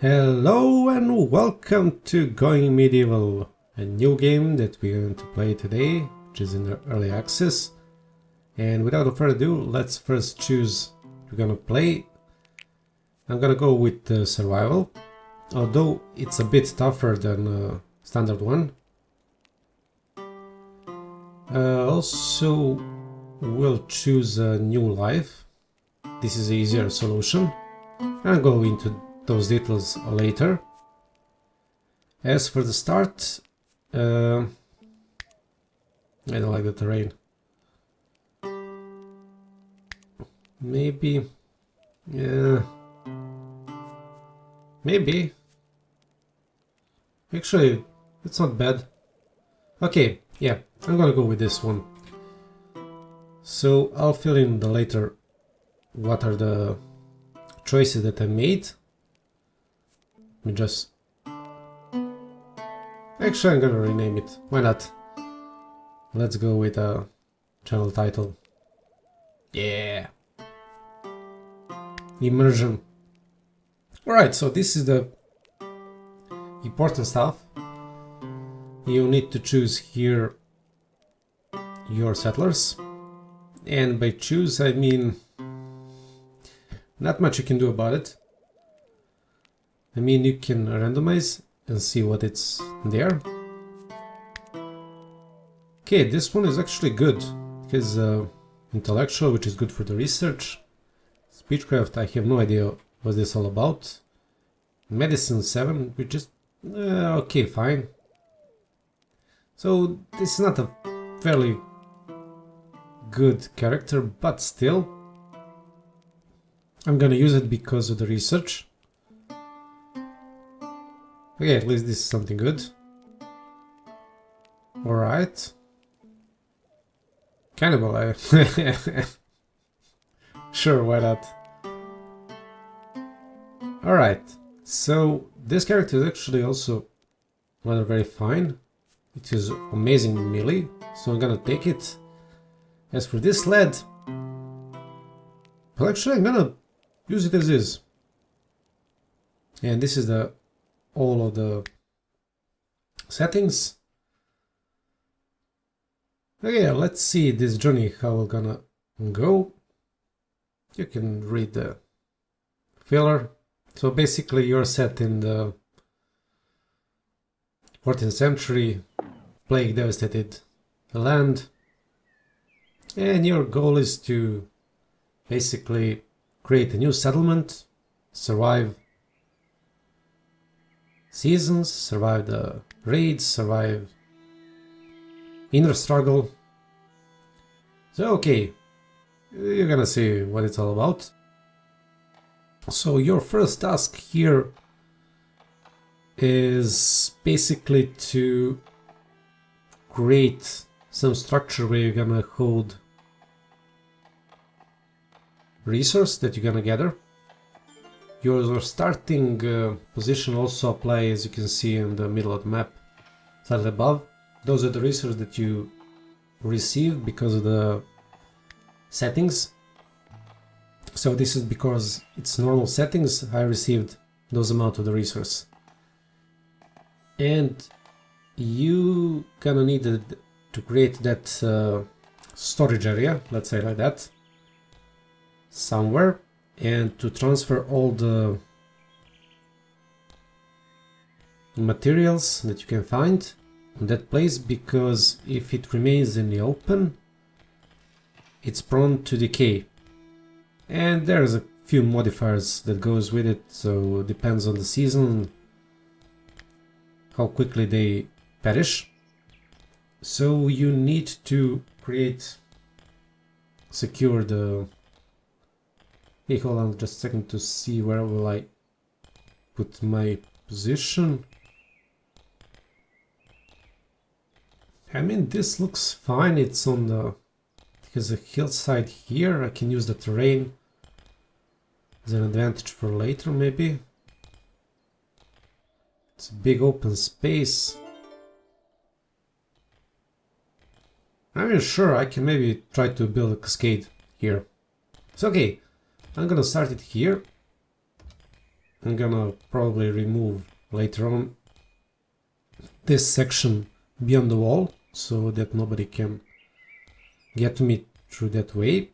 Hello and welcome to Going Medieval, a new game that we're going to play today, which is in the early access. And without further ado, let's first choose what we're gonna play. I'm gonna go with survival, although it's a bit tougher than standard one. Also, we'll choose a new life. This is an easier solution. I'll go into those details later. As for the start, I don't like the terrain. Maybe, yeah, maybe. Actually, it's not bad. Okay, yeah, I'm gonna go with this one. So I'll fill in the later what are the choices that I made. Let me just... Actually, I'm gonna rename it. Why not? Let's go with a channel title. Yeah! Immersion. Alright, so this is the important stuff. You need to choose here your settlers. And by choose, I mean... not much you can do about it. I mean, you can randomize and see what it's there. Okay, this one is actually good. It has intellectual, which is good for the research. Speechcraft, I have no idea what this is all about. Medicine 7, which is okay, fine. So this is not a fairly good character, but still. I'm gonna use it because of the research. Okay, at least this is something good. Alright. Cannibal, sure, why not? Alright, so this character is actually also rather very fine. It is amazing melee, so I'm gonna take it. As for this lad, well, actually I'm gonna use it as is. And this is the all of the settings. Okay, let's see this journey how we're gonna go. You can read the filler. So basically you're set in the 14th century, plague devastated land, and your goal is to basically create a new settlement, survive seasons, survive the raids, survive inner struggle. So okay, you're gonna see what it's all about. So your first task here is basically to create some structure where you're gonna hold resource that you're gonna gather. Your starting position also applies, as you can see in the middle of the map, slightly above. Those are the resources that you received because of the settings. So this is because it's normal settings, I received those amount of the resource. And you gonna need to create that storage area, let's say like that, somewhere. And to transfer all the materials that you can find in that place, because if it remains in the open, it's prone to decay. And there's a few modifiers that goes with it, so it depends on the season, how quickly they perish. So you need to secure the... Hey, hold on just a second to see where will I put my position. I mean, this looks fine. It's on the... It has a hillside here. I can use the terrain as an advantage for later, maybe. It's a big open space. I mean, sure, I can maybe try to build a cascade here. So, okay. I'm gonna start it here. I'm gonna probably remove later on this section beyond the wall so that nobody can get to me through that way.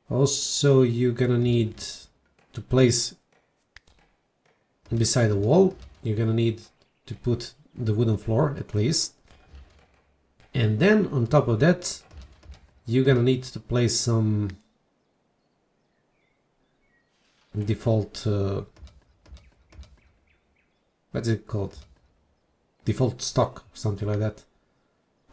Also, you're gonna need to place beside the wall, you're gonna need to put the wooden floor at least. And then on top of that, you're gonna need to place some default, what's it called? Default stock, something like that.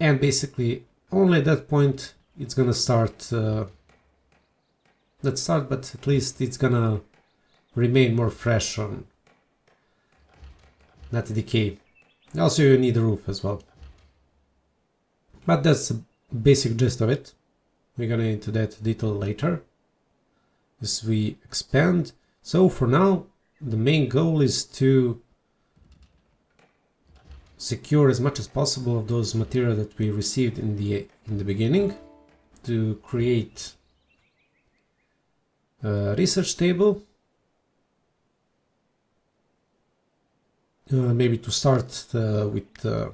And basically, only at that point, it's gonna start, not start, but at least it's gonna remain more fresh on, not decay. Also, you need a roof as well. But that's the basic gist of it. We're gonna into that detail later as we expand. So for now, the main goal is to secure as much as possible of those material that we received in the beginning, to create a research table, maybe to start with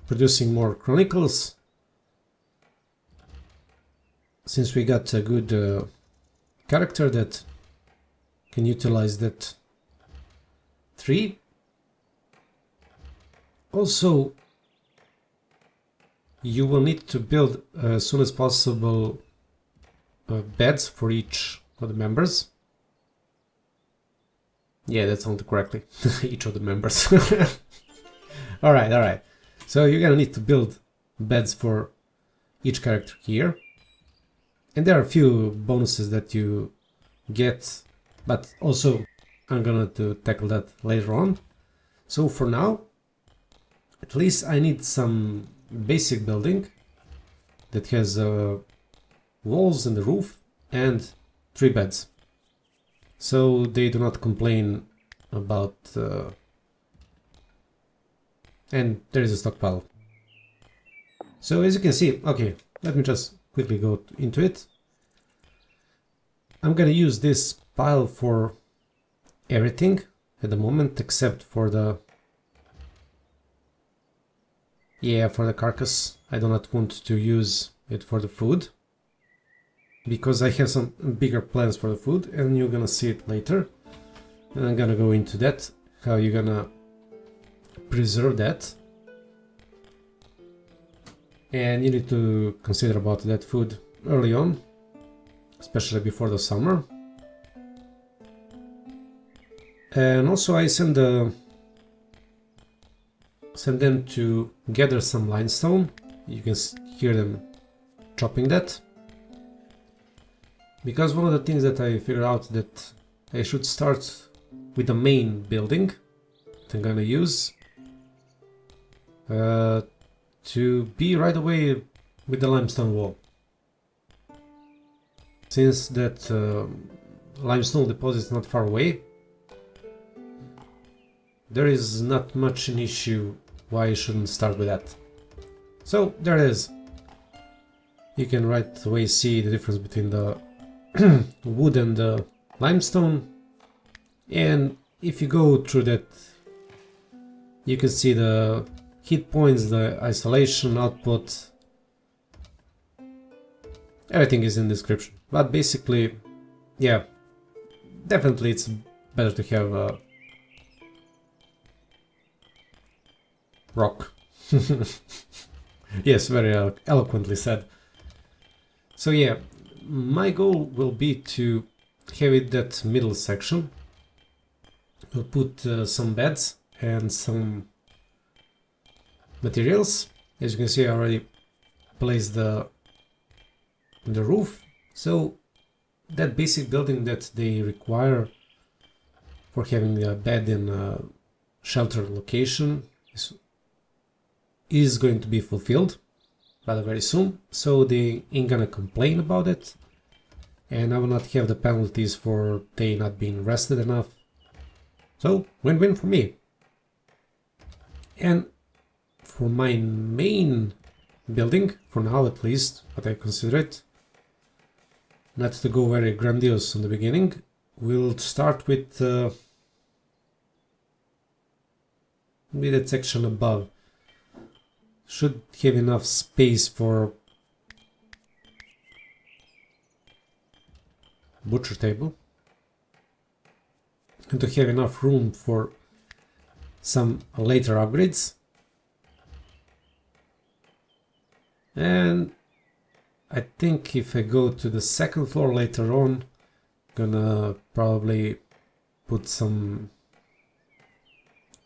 producing more chronicles, since we got a good character that can utilize that tree. Also, you will need to build as soon as possible beds for each of the members. Yeah, that sounded correctly. Each of the members. Alright. So you're gonna need to build beds for each character here. And there are a few bonuses that you get, but also I'm gonna to tackle that later on. So for now, at least I need some basic building that has walls and the roof and 3 beds. So they do not complain about... and there is a stockpile. So as you can see, okay, let me just quickly go into it. I'm gonna use this pile for everything at the moment except for the... yeah, for the carcass. I do not want to use it for the food, because I have some bigger plans for the food, and you're gonna see it later. And I'm gonna go into that, how you're gonna preserve that. And you need to consider about that food early on, especially before the summer. And also I send them to gather some limestone. You can hear them chopping that. Because one of the things that I figured out that I should start with the main building that I'm gonna use to be right away with the limestone wall. Since that limestone deposit is not far away, there is not much an issue why you shouldn't start with that. So there it is. You can right away see the difference between the wood and the limestone, and if you go through that, you can see the hit points, the isolation, output, everything is in the description. But basically, yeah, definitely it's better to have a rock. Yes, very eloquently said. So yeah, my goal will be to have it that middle section. We'll put some beds and some materials. As you can see, I already placed the roof. So that basic building that they require for having a bed in a shelter location is going to be fulfilled rather very soon. So they ain't gonna complain about it, and I will not have the penalties for they not being rested enough. So win-win for me. And for my main building, for now at least, what I consider it, not to go very grandiose in the beginning, we'll start with that section above. Should have enough space for butcher table and to have enough room for some later upgrades. And I think if I go to the second floor later on, gonna probably put some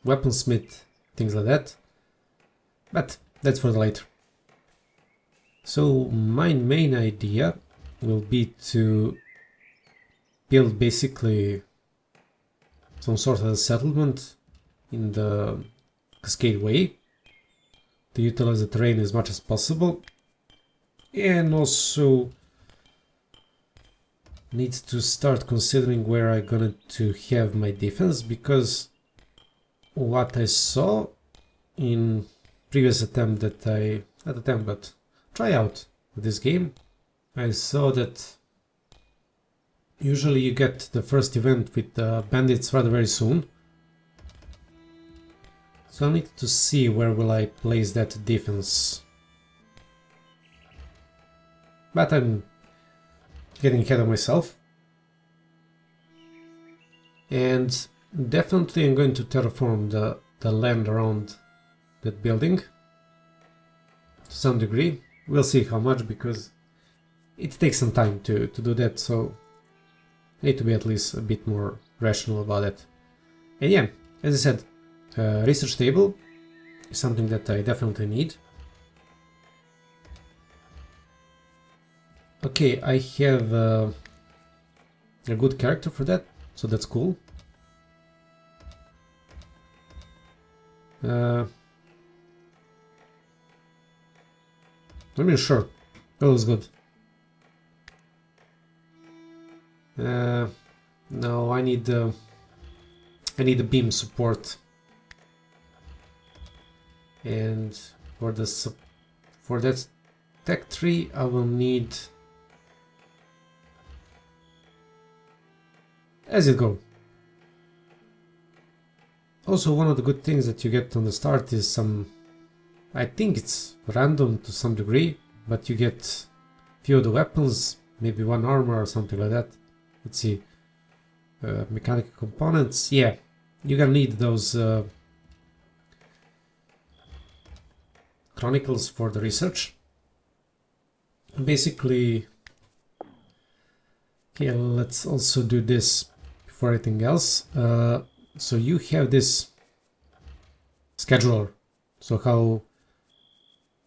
weaponsmith, things like that, but that's for the later. So my main idea will be to build basically some sort of a settlement in the Cascade Way to utilize the terrain as much as possible, and also need to start considering where I'm going to have my defense, because what I saw in previous attempt that not attempt but tryout with this game, I saw that usually you get the first event with the bandits rather very soon. So I need to see where will I place that defense. But I'm getting ahead of myself. And definitely I'm going to terraform the land around that building to some degree. We'll see how much, because it takes some time to do that, so I need to be at least a bit more rational about it. And yeah, as I said, research table is something that I definitely need. Okay, I have a good character for that, so that's cool. I mean, sure, that was good. No, I need the beam support, and for that tech tree I will need as it go. Also, one of the good things that you get on the start is some, I think it's random to some degree, but you get few of the weapons, maybe one armor or something like that. Let's see, mechanical components. Yeah, you're gonna need those chronicles for the research. Basically, okay, let's also do this before anything else. So you have this scheduler, so how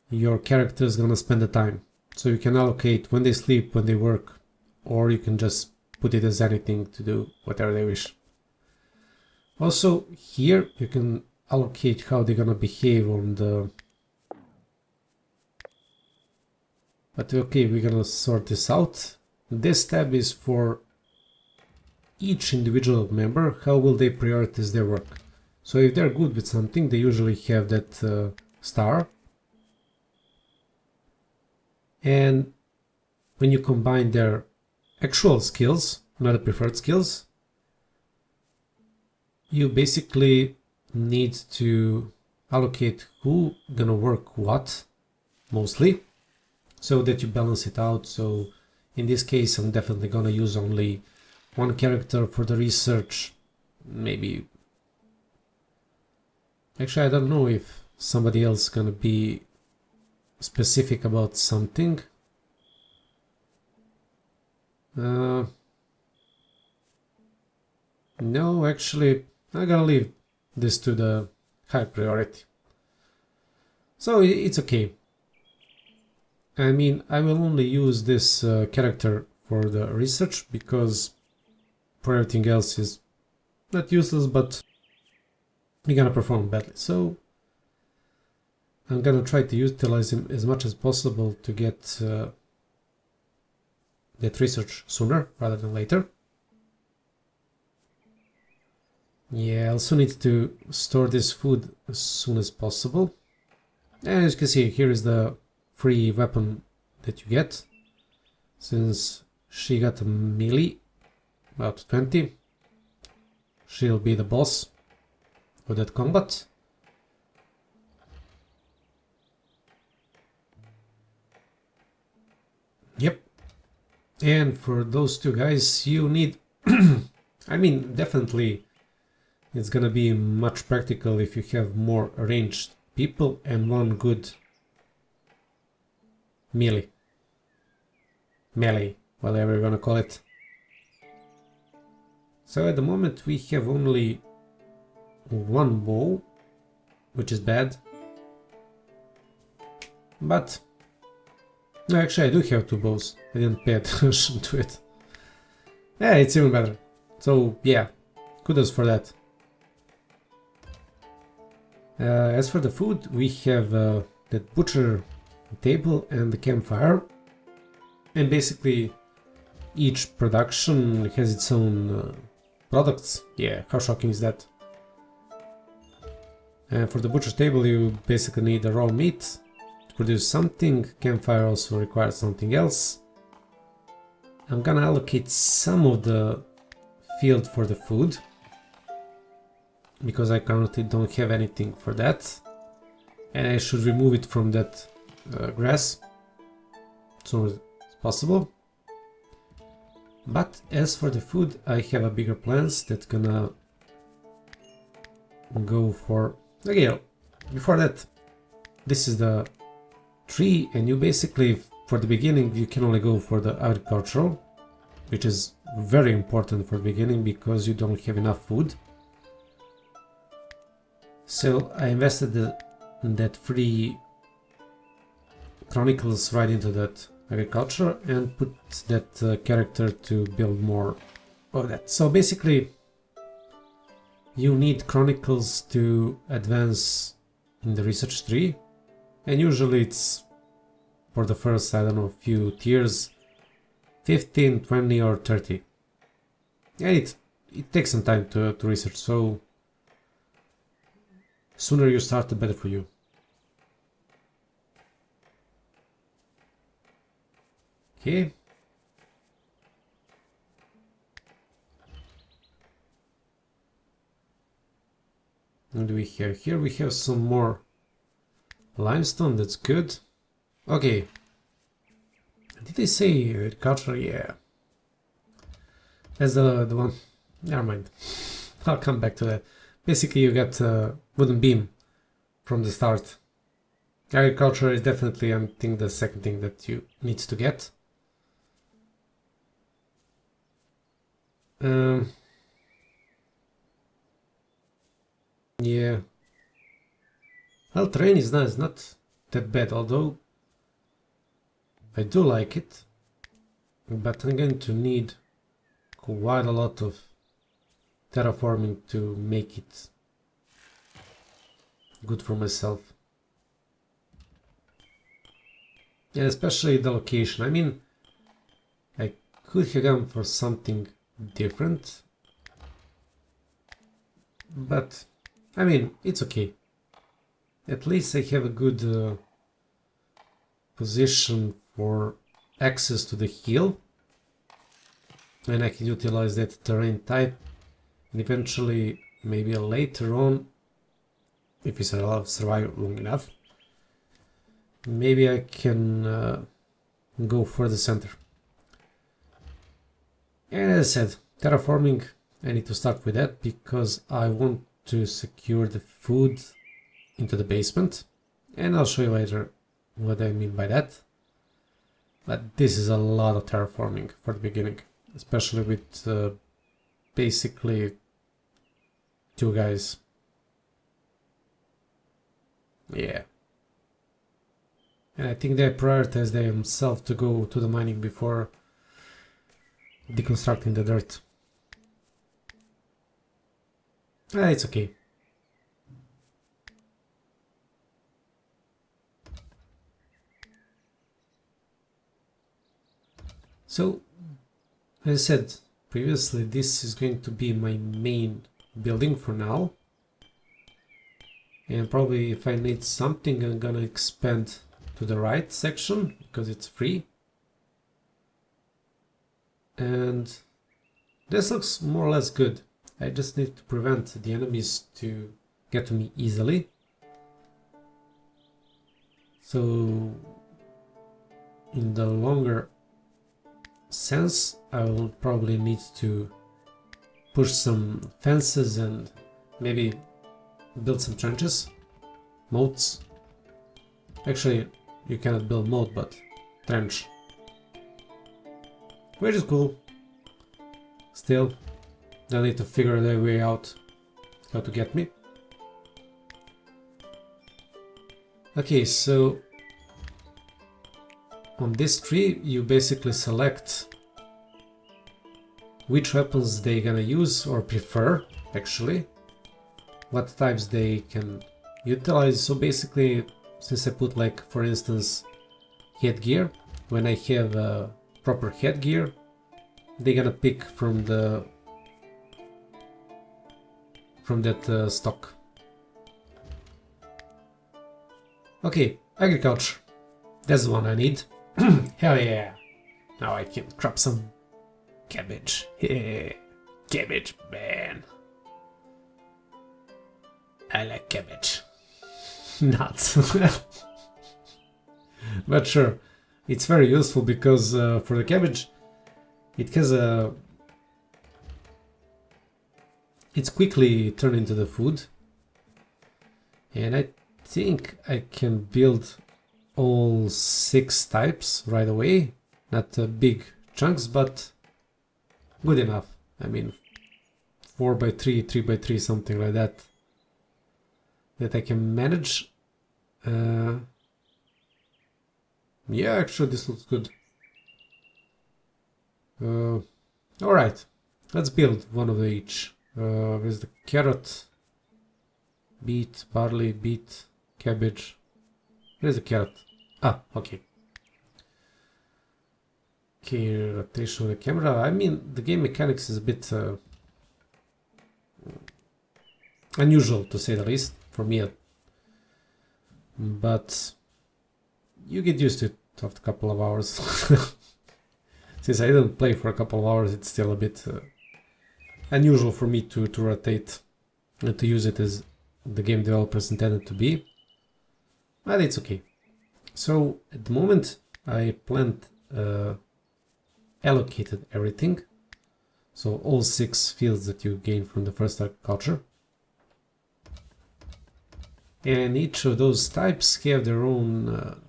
your character is gonna spend the time. So you can allocate when they sleep, when they work, or you can just put it as anything to do whatever they wish. Also here you can allocate how they're gonna behave on the... But okay, we're gonna sort this out. This tab is for each individual member, how will they prioritize their work. So if they're good with something, they usually have that star. And when you combine their actual skills, not the preferred skills, you basically need to allocate who gonna work what, mostly, so that you balance it out. So in this case, I'm definitely gonna use only one character for the research. Maybe, actually I don't know if somebody else gonna be specific about something. No, actually I'm gonna leave this to the high priority. So it's okay. I mean, I will only use this character for the research, because for everything else is not useless, but you're gonna perform badly. So I'm gonna try to utilize him as much as possible to get that research sooner rather than later. Yeah, I also need to store this food as soon as possible. And as you can see, here is the free weapon that you get, since she got a melee about 20. She'll be the boss of that combat. Yep. And for those two guys you need I mean, definitely it's gonna be much practical if you have more ranged people and one good melee, whatever you're gonna call it. So at the moment we have only one bow, which is bad. But no, actually I do have two bows. I didn't pay attention to it. Yeah, it's even better. So yeah, kudos for that. As for the food, we have that butcher table and the campfire. And basically each production has its own products. Yeah, how shocking is that? And for the butcher table you basically need the raw meat to produce something. Campfire also requires something else. I'm gonna allocate some of the field for the food, because I currently don't have anything for that. And I should remove it from that grass as soon as possible. But as for the food, I have a bigger plans that gonna go for... Okay, before that, this is the tree, and you basically, for the beginning, you can only go for the agricultural, which is very important for the beginning because you don't have enough food. So I invested that free chronicles right into that agriculture and put that character to build more of that. So basically you need chronicles to advance in the research tree, and usually it's for the first, I don't know, few tiers, 15, 20 or 30. And it takes some time to research, so sooner you start the better for you. Okay. What do we have here? We have some more limestone, that's good. Okay. Did they say agriculture? Yeah. That's the one. Never mind. I'll come back to that. Basically you get a wooden beam from the start. Agriculture is definitely, I think, the second thing that you need to get. Yeah. Well, terrain is nice, not that bad, although I do like it. But I'm going to need quite a lot of terraforming to make it good for myself. And especially the location. I mean, I could have gone for something different, but I mean, it's okay. At least I have a good position for access to the hill, and I can utilize that terrain type, and eventually, maybe later on, if we survive long enough, maybe I can go for the center. And as I said, terraforming, I need to start with that because I want to secure the food into the basement, and I'll show you later what I mean by that. But this is a lot of terraforming for the beginning, especially with basically two guys. Yeah. And I think they prioritize themselves to go to the mining before deconstructing the dirt. It's okay. So, as I said previously, this is going to be my main building for now. And probably if I need something, I'm gonna expand to the right section because it's free. And This looks more or less good. I just need to prevent the enemies to get to me easily. So, in the longer sense, I will probably need to push some fences and maybe build some trenches, moats. Actually, you cannot build moat, but trench, which is cool. Still, they'll need to figure their way out how to get me. Okay, so on this tree you basically select which weapons they gonna use or prefer, actually, what types they can utilize. So basically, since I put, like, for instance, headgear, when I have proper headgear, they're gonna pick from that stock. Okay, agriculture. That's the one I need. Hell yeah! Now I can crop some cabbage. Yeah, cabbage, man. I like cabbage. Nuts. But sure, it's very useful because for the cabbage, it has a... It's quickly turned into the food. And I think I can build all 6 types right away. Not big chunks, but good enough. I mean, 4x3, 3x3, something like that. That I can manage. Yeah, actually this looks good. Alright, let's build one of each. Where's the carrot? Beet, barley, beet, cabbage. Where's the carrot? Ah, okay. Okay, rotation of the camera. I mean, the game mechanics is a bit unusual, to say the least, for me. But you get used to it after a couple of hours. Since I didn't play for a couple of hours, it's still a bit unusual for me to rotate and to use it as the game developers intended to be. But it's okay. So at the moment I allocated everything. So all 6 fields that you gain from the first agriculture. And each of those types have their own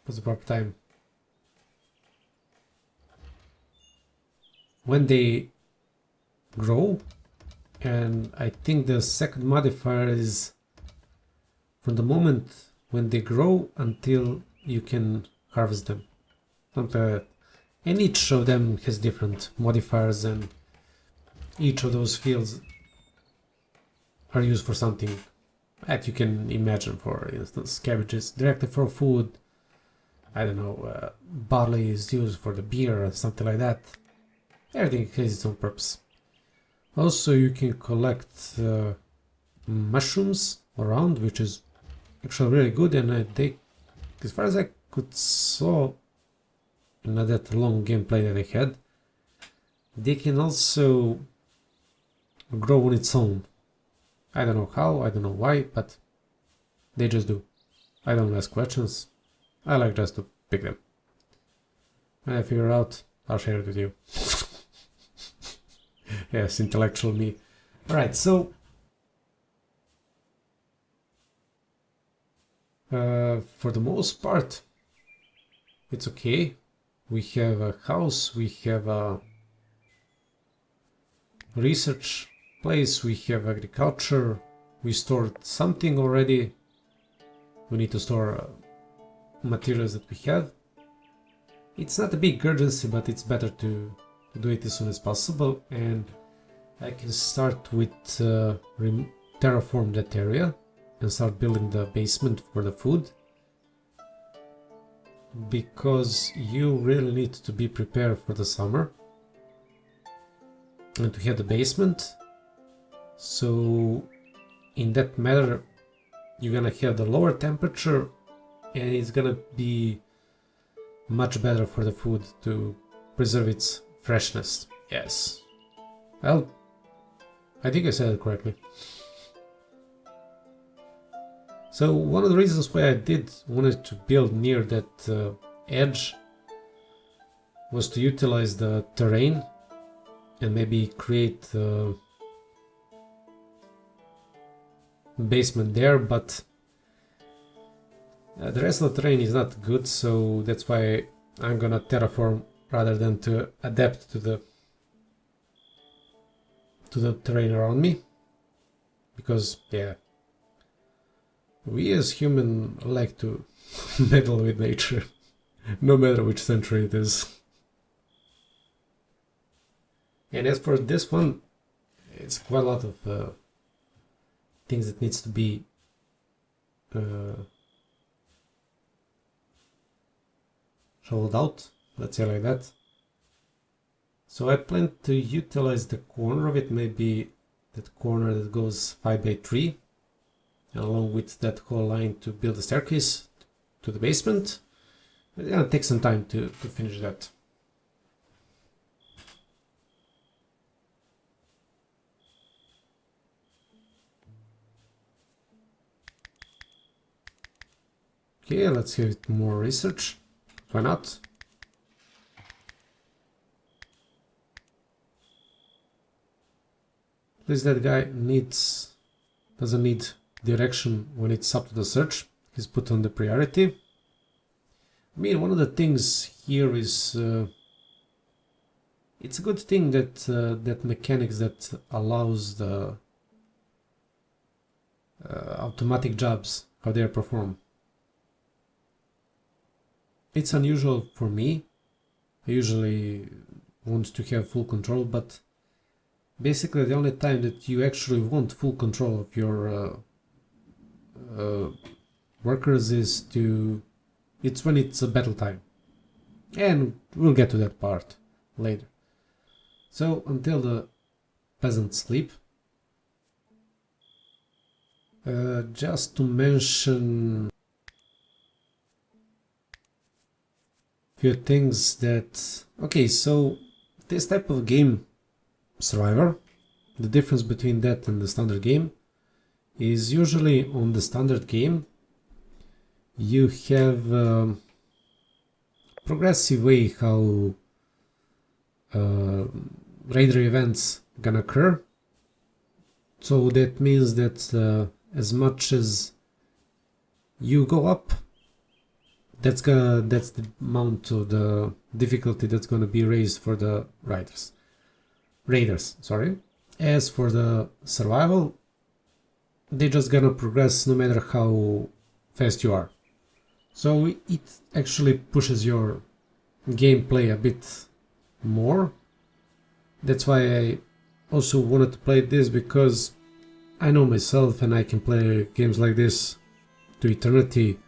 what's the proper time? When they grow, and I think the second modifier is from the moment when they grow until you can harvest them. Something like that. And each of them has different modifiers, and each of those fields are used for something that you can imagine. For instance, cabbage is directly for food. I don't know, barley is used for the beer or something like that. Everything has its own purpose. Also, you can collect mushrooms around, which is actually really good, and they, as far as I could saw in that long gameplay that I had, they can also grow on its own. I don't know how, I don't know why, but they just do. I don't ask questions. I like just to pick them. When I figure out, I'll share it with you. Yes, intellectual me. Alright, so for the most part, it's okay. We have a house, we have a research place, we have agriculture, we stored something already. We need to store materials that we have. It's not a big urgency, but it's better to do it as soon as possible, and I can start with terraform that area and start building the basement for the food, because you really need to be prepared for the summer and to have the basement. So in that matter, you're gonna have the lower temperature, and it's gonna be much better for the food to preserve its freshness. Yes. Well, I think I said it correctly. So one of the reasons why I did wanted to build near that edge was to utilize the terrain and maybe create basement there, but the rest of the terrain is not good, so that's why I'm gonna terraform rather than to adapt to the terrain around me, because yeah, we as human like to meddle with nature, no matter which century it is. And as for this one, it's quite a lot of things that needs to be shoveled out, let's say like that. So I plan to utilize the corner of it, maybe that corner that goes 5 by 3, and along with that whole line to build a staircase to the basement. It's gonna take some time to finish that. Okay, let's give it more research. Why not? At least that guy doesn't need direction when it's up to the search. He's put on the priority. I mean, one of the things here is it's a good thing that that mechanics that allows the automatic jobs, how they are performed. It's unusual for me. I usually want to have full control, but basically the only time that you actually want full control of your workers is it's when it's a battle time. And we'll get to that part later. So until the peasants sleep, just to mention few things that... Okay, so this type of game, Survivor, the difference between that and the standard game is usually on the standard game you have progressive way how raider events gonna occur. So that means that as much as you go up, that's the amount of the difficulty that's gonna be raised for the raiders. Sorry. As for the survival, they're just gonna progress no matter how fast you are. So it actually pushes your gameplay a bit more. That's why I also wanted to play this, because I know myself and I can play games like this to eternity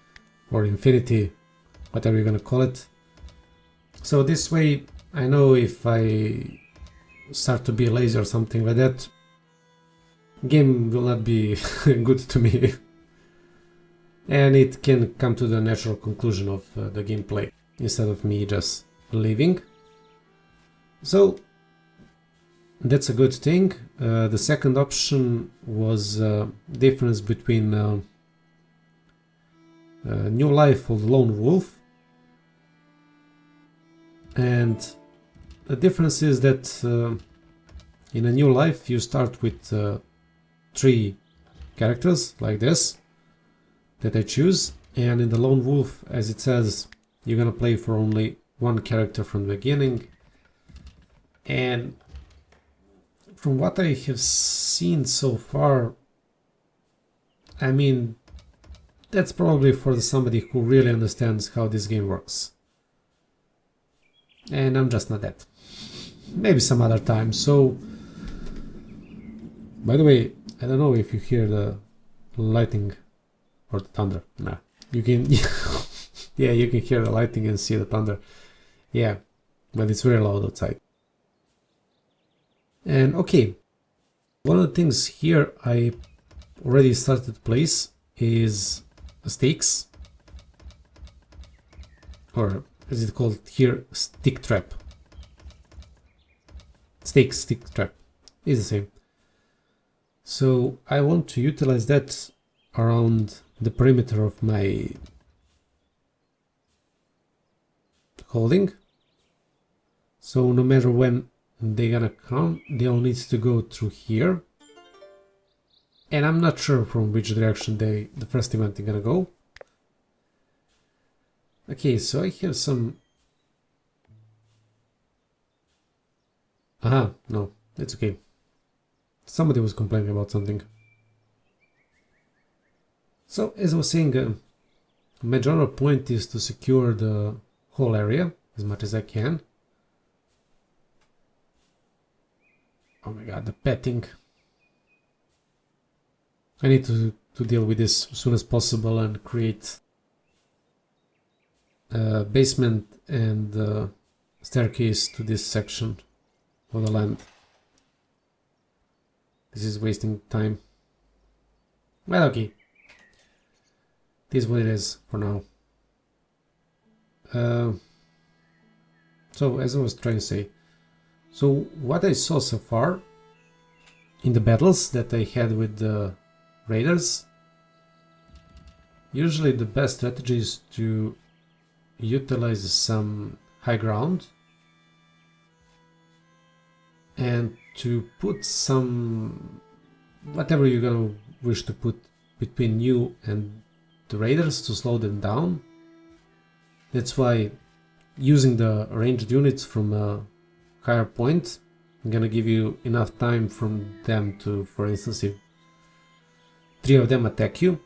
or infinity, whatever you're gonna call it. So this way I know if I start to be lazy or something like that, game will not be good to me. And it can come to the natural conclusion of the gameplay instead of me just leaving. So that's a good thing. The second option was difference between New Life of the Lone Wolf, and the difference is that in a New Life you start with 3 characters like this that I choose, and in the Lone Wolf, as it says, you're gonna play for only 1 character from the beginning. And from what I have seen so far, I mean, that's probably for somebody who really understands how this game works. And I'm just not that. Maybe some other time. So, by the way, I don't know if you hear the lightning or the thunder. Nah, you can. Yeah, you can hear the lightning and see the thunder. Yeah, but it's very loud outside. And okay, one of the things here I already started to place is stakes, or as it's called here, stick trap. stick trap is the same. So I want to utilize that around the perimeter of my holding. So no matter when they're gonna come, they all need to go through here. And I'm not sure from which direction the first event is gonna go. Okay, so I have some... Aha, no, it's okay. Somebody was complaining about something. So, as I was saying, my general point is to secure the whole area as much as I can. Oh my god, the petting. I need to deal with this as soon as possible and create a basement and staircase to this section of the land. This is wasting time. Well, okay. This is what it is for now. So, as I was trying to say, so what I saw so far in the battles that I had with the raiders, usually the best strategy is to utilize some high ground and to put some whatever you're gonna wish to put between you and the raiders to slow them down. That's why using the ranged units from a higher point is gonna give you enough time from them to, for instance, if 3 of them attack you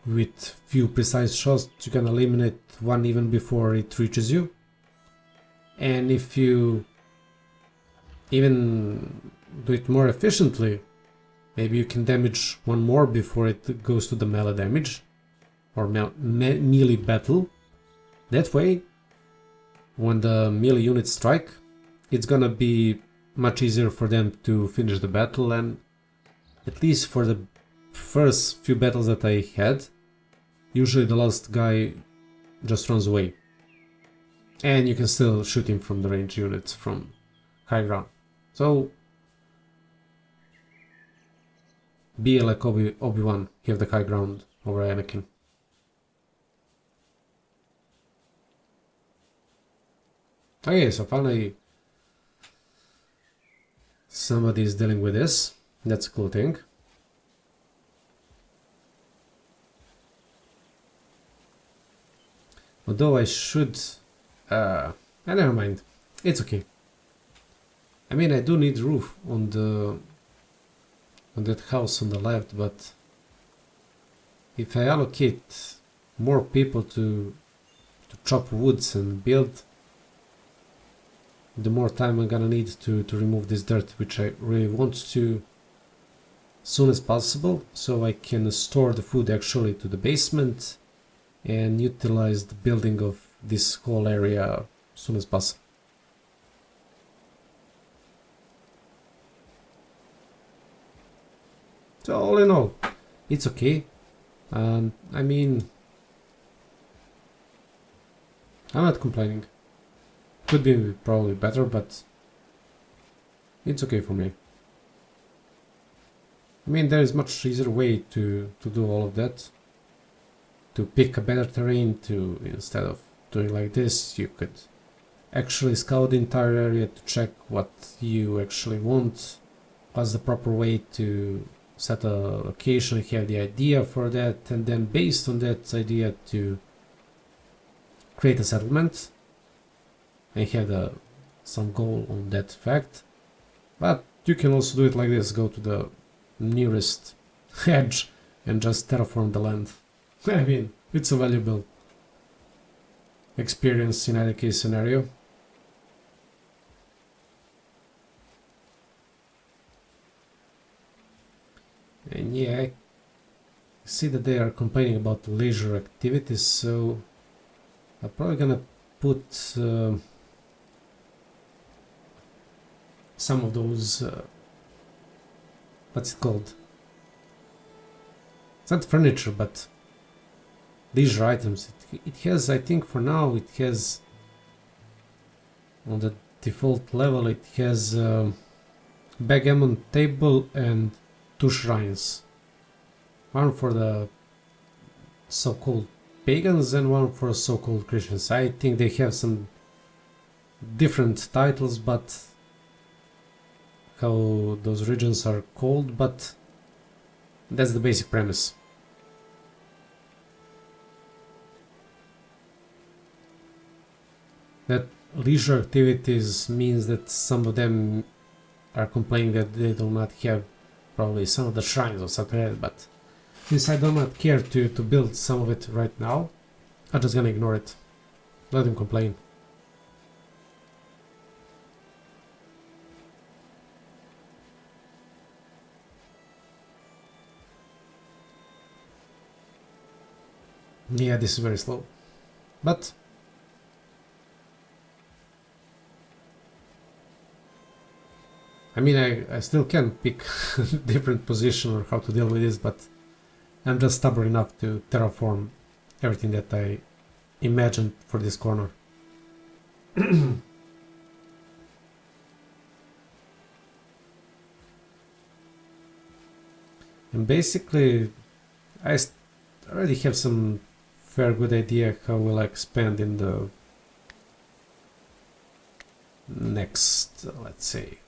with few precise shots, you can eliminate one even before it reaches you. And if you even do it more efficiently, maybe you can damage one more before it goes to the melee damage or melee battle. That way, when the melee units strike, it's gonna be much easier for them to finish the battle, and at least for the first few battles that I had, usually the last guy just runs away. And you can still shoot him from the range units from high ground. So, be like Obi-Wan, have the high ground over Anakin. Okay, so finally somebody is dealing with this. That's a cool thing. Although I should... never mind. It's okay. I mean, I do need roof on that house on the left, but if I allocate more people to chop woods and build, the more time I'm gonna need to remove this dirt, which I really want to as soon as possible, so I can store the food actually to the basement and utilize the building of this whole area as soon as possible. So all in all, it's okay. I mean, I'm not complaining. Could be probably better, but it's okay for me. I mean, there is much easier way to do all of that. To pick a better terrain, to instead of doing like this, you could actually scout the entire area to check what you actually want, what's the proper way to set a location, have the idea for that, and then based on that idea to create a settlement and have some goal on that fact. But you can also do it like this, go to the nearest edge and just terraform the land. I mean, it's a valuable experience in either case scenario. And yeah, I see that they are complaining about leisure activities, so I'm probably gonna put some of those, what's it called? It's not furniture, but leisure items. It has, I think for now, it has on the default level it has a backgammon table and 2 shrines. One for the so-called pagans and one for so-called Christians. I think they have some different titles, but how those regions are called, but that's the basic premise. That leisure activities means that some of them are complaining that they do not have probably some of the shrines or something like that, but since I do not care to build some of it right now, I'm just gonna ignore it. Let them complain. Yeah, this is very slow. But I mean, I still can pick different position or how to deal with this, but I'm just stubborn enough to terraform everything that I imagined for this corner. And basically, I already have some fair good idea how we'll expand in the next, let's say,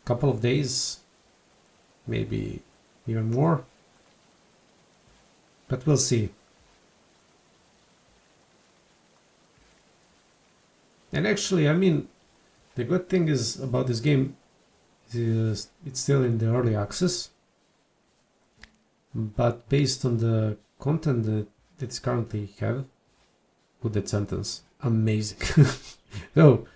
couple of days, maybe even more, but we'll see. And actually, I mean, the good thing is about this game is it's still in the early access, but based on the content that it's currently have, put that sentence, amazing. So,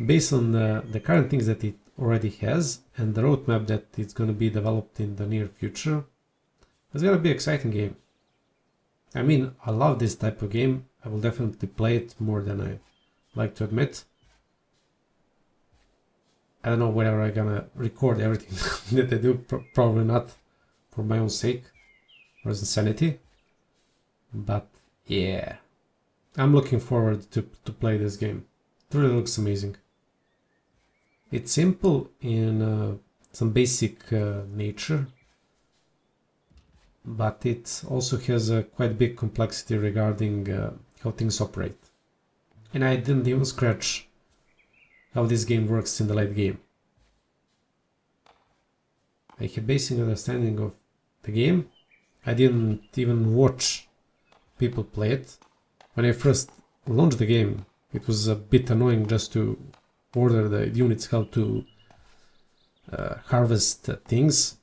based on the current things that it already has and the roadmap that it's going to be developed in the near future, it's going to be an exciting game. I mean, I love this type of game. I will definitely play it more than I like to admit. I don't know whether I'm gonna record everything that I do, probably not, for my own sake or insanity. But yeah, I'm looking forward to play this game. It really looks amazing. It's simple in some basic nature, but it also has a quite big complexity regarding how things operate. And I didn't even scratch how this game works in the late game. I have basic understanding of the game. I didn't even watch people play it. When I first launched the game, it was a bit annoying just to order the units how to harvest things.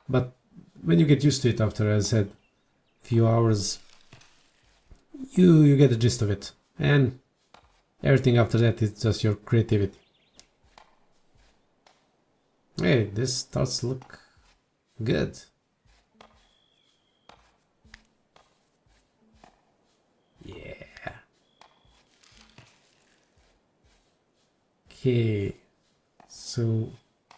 But when you get used to it after, as I said, few hours, you get the gist of it. And everything after that is just your creativity. Hey, this starts to look good. Yeah. Okay, so I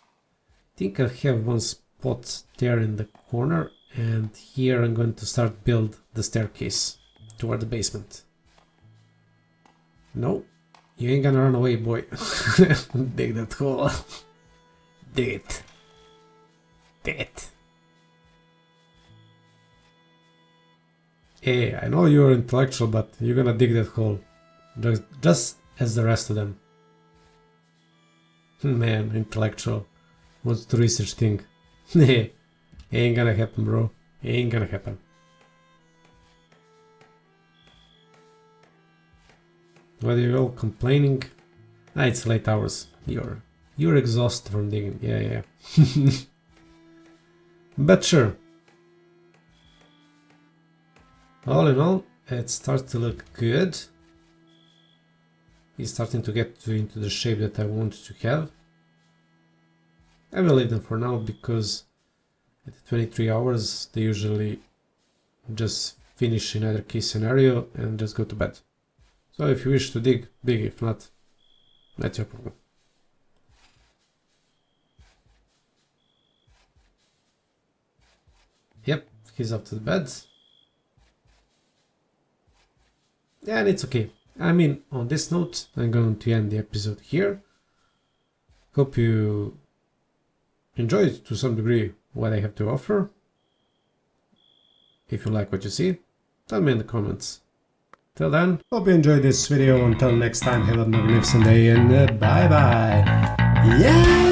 think I have one spot there in the corner, and here I'm going to start build the staircase toward the basement. No, you ain't gonna run away, boy. Dig that hole. Dig it. Dig it. Hey, I know you're intellectual, but you're gonna dig that hole. Just as the rest of them. Man, intellectual. Wants to research thing. Hey, ain't gonna happen, bro. Ain't gonna happen. What are you all complaining? Ah, it's late hours. You're exhausted from digging. Yeah. But sure. All in all, it starts to look good. It's starting to get into the shape that I want to have. I will leave them for now because at 23 hours they usually just finish in either case scenario and just go to bed. So if you wish to dig, dig. If not, that's your problem. Yep, he's up to the bed. Yeah, and it's okay. I mean, on this note, I'm going to end the episode here. Hope you enjoyed to some degree what I have to offer. If you like what you see, tell me in the comments. Till then, hope you enjoyed this video. Until next time, have a magnificent day and bye bye. Yeah!